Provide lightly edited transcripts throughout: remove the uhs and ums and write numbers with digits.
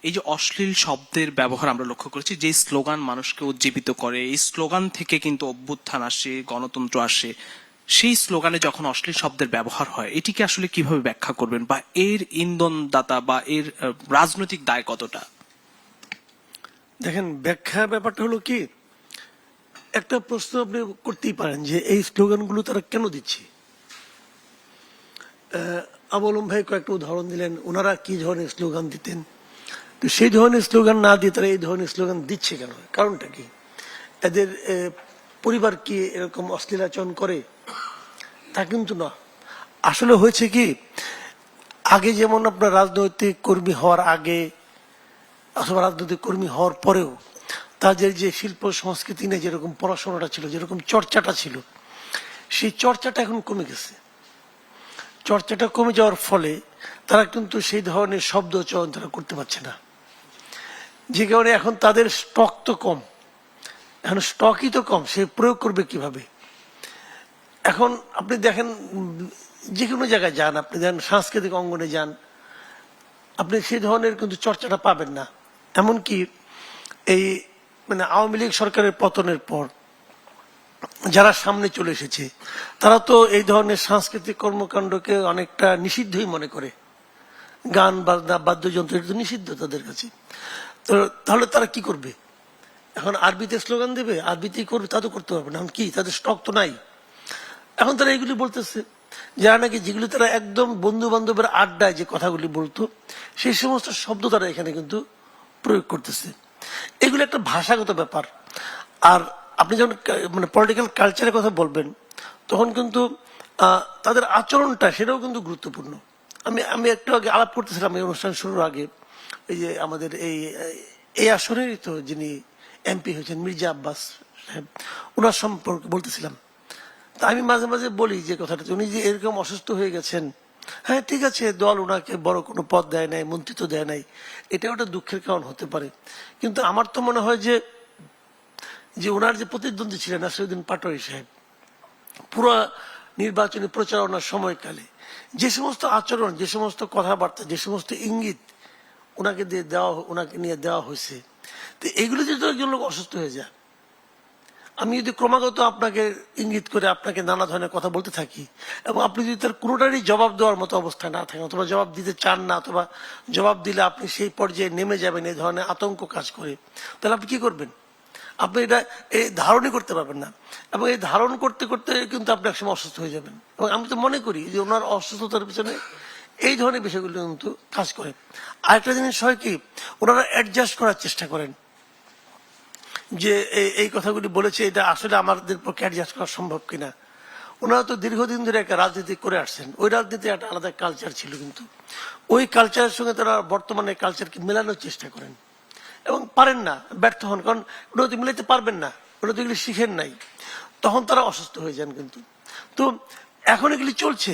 এই যে অশ্লীল শব্দের ব্যবহার আমরা লক্ষ্য করেছি, যে স্লোগান মানুষকে উজ্জীবিত করে, এই স্লোগান থেকে কিন্তু অভ্যুত্থান আসে, গণতন্ত্র আসে। সেই স্লোগানে যখন অশ্লীল শব্দের ব্যবহার হয়, এটিকে আসলে কিভাবে ব্যাখ্যা করবেন, বা এর ইন্ধনদাতা বা এর রাজনৈতিক দায় কতটা? দেখেন, ব্যাখ্যার ব্যাপারটা হলো কি, একটা প্রশ্ন আপনি করতেই পারেন যে এই স্লোগানগুলো তারা কেন দিচ্ছে। আবুলম ভাই কয়েকটা উদাহরণ দিলেন, ওনারা কি ধরনের স্লোগান দিতেন। তো সেই ধরনের স্লোগান না দিয়ে তারা এই ধরনের স্লোগান দিচ্ছে কেন? কারণটা কি? এদের পরিবার কি এরকম অশ্লীলাচরণ করে? তা কিন্তু না। আসলে হয়েছে কি, আগে যেমন আপনার রাজনৈতিক কর্মী হওয়ার আগে অথবা রাজনৈতিক কর্মী হওয়ার পরেও তাদের যে শিল্প সংস্কৃতি নিয়ে যেরকম পড়াশোনাটা ছিল, যেরকম চর্চাটা ছিল, সেই চর্চাটা এখন কমে গেছে। চর্চাটা কমে যাওয়ার ফলে তারা কিন্তু সেই ধরনের শব্দ চয়ন তারা করতে পারছে না, যে কারণে এখন তাদের স্টক তো কম। এখন স্টকই তো কম, সে প্রয়োগ করবে কিভাবে? এখন আপনি দেখেন, যে কোনো জায়গায় যান, আপনি যান সাংস্কৃতিক অঙ্গনে যান, আপনি সেই ধরনের কিন্তু চর্চাটা পাবেন না। এমনকি এই আওয়ামী লীগ সরকারের পতনের পর যারা সামনে চলে এসেছে, তারা তো এই ধরনের সাংস্কৃতিক কর্মকাণ্ডকে অনেকটা নিষিদ্ধই মনে করে। গান বাজনা বাদ্যযন্ত্র এটা তো নিষিদ্ধ তাদের কাছে। তো তাহলে তারা কি করবে? এখন আরবিতে স্লোগান দেবে, আরবিতেই করবে, তা তো করতে পারবে না। এখন কি, তাদের স্টক তো নাই। এখন তারা এগুলি বলতেছে, যারা নাকি যেগুলি তারা একদম বন্ধু বান্ধবের আড্ডায় যে কথাগুলি বলতো, সেই সমস্ত শব্দ তারা এখানে কিন্তু প্রয়োগ করতেছে। এগুলো একটা ভাষাগত ব্যাপার। আর আপনি যখন পলিটিক্যাল কালচারের কথা বলবেন, তখন কিন্তু তাদের আচরণটা সেটাও কিন্তু গুরুত্বপূর্ণ। আমি আমি একটু আগে আলাপ করতেছিলাম এই অনুষ্ঠান শুরুর আগে, এই যে আমাদের এই আসনেরই তো যিনি এমপি হয়েছেন মির্জা আব্বাস সাহেব, ওনার সম্পর্কে বলতেছিলাম। তা আমি মাঝে মাঝে বলি যে কথাটা, উনি যে এরকম অসুস্থ হয়ে গেছেন, হ্যাঁ ঠিক আছে, দল ওনাকে বড় কোনো পদ দেয় নাই, মন্ত্রিত্ব দেয় নাই, এটা ওটা দুঃখের কারণ হতে পারে। কিন্তু আমার তো মনে হয় যে যে ওনার যে প্রতিদ্বন্দ্বী ছিলেন নাসিরুদ্দিন পাটোয়ারী সাহেব, পুরো নির্বাচনী প্রচারণার সময়কালে যে সমস্ত আচরণ, যে সমস্ত কথাবার্তা, যে সমস্ত ইঙ্গিত ওনাকে নিয়ে দেওয়া হয়েছে, তো এগুলো যদি একজন লোক অসুস্থ হয়ে যায়, আমি যদি ক্রমাগত আপনাকে ইঙ্গিত করে আপনাকে নানা ধরনের কথা বলতে থাকি, এবং আপনি যদি তার কোনোটারই জবাব দেওয়ার মতো অবস্থায় না থাকেন, অথবা জবাব দিতে চান না, অথবা জবাব দিলে আপনি সেই পর্যায়ে নেমে যাবেন এই ধরনের আতঙ্ক কাজ করে, তাহলে আপনি কি করবেন? আপনি এটা এই ধারণই করতে পারবেন না। এবং এই ধারণ করতে করতে কিন্তু আপনি একসময় অসুস্থ হয়ে যাবেন। এবং আমি তো মনে করি যে ওনার অসুস্থতার পিছনে এই ধরনের বিষয়গুলো কিন্তু কাজ করে। আরেকটা জিনিস হয় কি, ওনারা অ্যাডজাস্ট করার চেষ্টা করেন যে এই কথাগুলি বলেছে, এটা আসলে আমাদের পক্ষে অ্যাডজাস্ট করা সম্ভব কিনা। ওনারা তো দীর্ঘদিন ধরে একটা রাজনীতি করে আসছেন, ওই রাজনীতি একটা আলাদা কালচার ছিল, কিন্তু ওই কালচারের সঙ্গে তারা বর্তমানে কালচারকে মেলানোর চেষ্টা করেন এবং পারেন না, ব্যর্থ হন। কারণ ওরা তো মিলাতে পারবেন না, ওরা তো এগুলি শিখেন নাই, তখন তারা অসুস্থ হয়ে যান। কিন্তু তো এখন এগুলি চলছে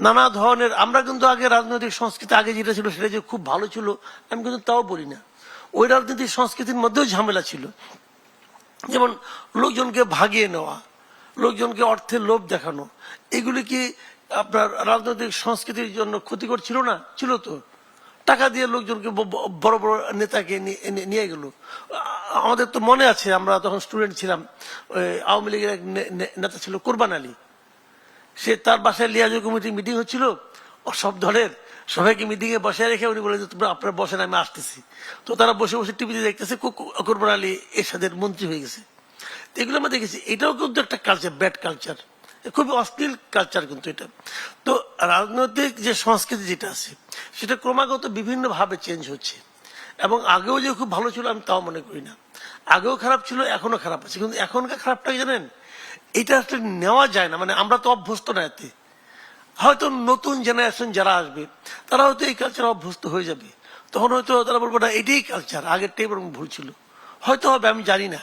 নানা ধরনের। আমরা কিন্তু আগে রাজনৈতিক সংস্কৃতি আগে যেটা ছিল সেটা যে খুব ভালো ছিল, আমি কিন্তু তাও বলি না। ওই রাজনৈতিক সংস্কৃতির মধ্যেও ঝামেলা ছিল, যেমন লোকজনকে ভাগিয়ে নেওয়া, লোকজনকে অর্থের লোভ দেখানো, এগুলি কি আপনার রাজনৈতিক সংস্কৃতির জন্য ক্ষতিকর ছিল না? ছিল তো। টাকা দিয়ে লোকজনকে বড় বড় নেতাকে নিয়ে গেল। আমাদের তো মনে আছে, আমরা তখন স্টুডেন্ট ছিলাম, আওয়ামী লীগের এক নেতা ছিল কোরবান আলী, সে তার বাসায় লিয়াজু কমিটি মিটিং হচ্ছিল, সব দলের সবাইকে মিটিং এ বসে রেখে উনি বলে যে তোমরা আপনারা বসেন, আমি আসতেছি। তো তারা বসে বসে টিভিতে দেখতেছে কোরবান আলী এরশাদের মন্ত্রী হয়ে গেছে। এগুলো আমরা দেখেছি, এটাও কিন্তু একটা কালচার, ব্যাড কালচার, খুবই অশ্লীল কালচার কিন্তু এটা। তো রাজনৈতিক যে সংস্কৃতি যেটা আছে সেটা ক্রমাগত বিভিন্ন ভাবে চেঞ্জ হচ্ছে, এবং আগেও যে খুব ভালো ছিল আমি তাও মনে করি না। আগেও খারাপ ছিল, এখনো খারাপ আছে, কিন্তু এখনকার খারাপটা জানেন, এটা আসলে নেওয়া যায় না। আমরা তো অভ্যস্ত না এতে। হয়তো নতুন জেনারেশন যারা আসবে তারা হয়তো এই কালচার অভ্যস্ত হয়ে যাবে, তখন হয়তো তারা বলবো না এটাই কালচার, আগেরটাই বরং ভুল ছিল, হয়তো হবে, আমি জানি না।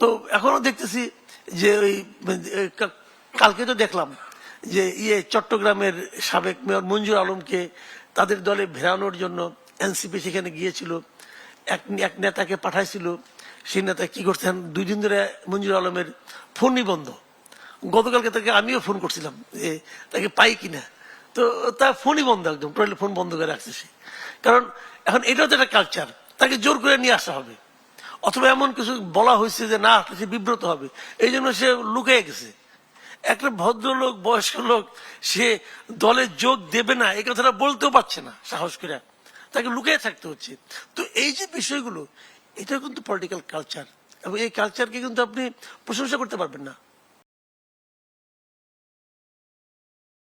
তো এখনো দেখতেছি যে ওই কালকে তো দেখলাম যে চট্টগ্রামের সাবেক মেয়র মঞ্জুর আলমকে তাদের দলে ভেড়ানোর জন্য এনসিপি সেখানে গিয়েছিল, এক নেতাকে পাঠাইছিল। সেই নেতা কি করছেন, 2 দিন ধরে মঞ্জুর আলমের ফোনই বন্ধ। গতকালকে তাকে আমিও ফোন করছিলাম যে তাকে পাই কিনা, তো তার ফোনই বন্ধ, একদম টোটালি ফোন বন্ধ করে রাখছে সে। কারণ এখন এটাও তো একটা কালচার, তাকে জোর করে নিয়ে আসা হবে, অথবা এমন কিছু বলা হয়েছে যে না সে বিব্রত হবে, এই জন্য সে লুকিয়ে গেছে। একটা ভদ্রলোক, বয়স্ক লোক, সে দলে যোগ দেবে না এই কথাটা বলতেও পারছে না সাহস করে, তাকে লুকিয়ে থাকতে হচ্ছে। তো এই যে বিষয়গুলো, এটা কিন্তু পলিটিক্যাল কালচার, এবং এই কালচারকে কিন্তু আপনি প্রশংসা করতে পারবেন না।